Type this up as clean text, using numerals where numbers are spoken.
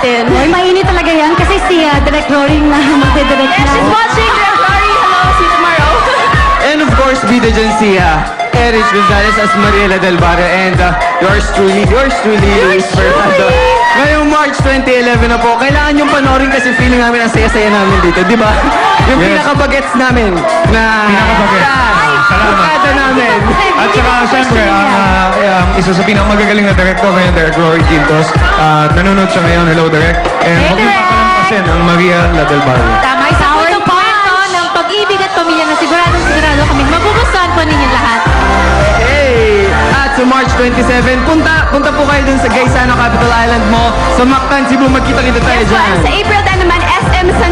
natin. Uy, mainit talaga yan kasi si Direct Roaring na magdidirect And na. she's watching. Direct Rory, hello. See you tomorrow. And of course, bida dyan si Erich Gonzalez as Mariela Del Barrio and yours truly, Luis Fernando. Ngayong March 2011 na po, kailangan yung panoorin kasi feeling namin ang saya-saya namin dito, di ba? Yung Yes. pinaka-bagets namin na Pinaka-bagets. Salamat. Barkada namin. At saka, syempre, ang isa sa pinakamagagaling na director ngayon, Direk Rory Quintos. Nanonood siya ngayon. Hello, Direk. And Hey, huwag niyo Direk. pakalampasin ang Maria La Del Barrio. Tama, isa po itong kwento ng pag-ibig at pamilya na sigurado kaming magugustuhan po ninyo lahat. Hey! At sa March 27, punta po kayo dun sa Gaisano Capital Island mo. Sa Mactan, Cebu, magkita-kita tayo Yes, po, dyan. and sa April 10 naman, SM San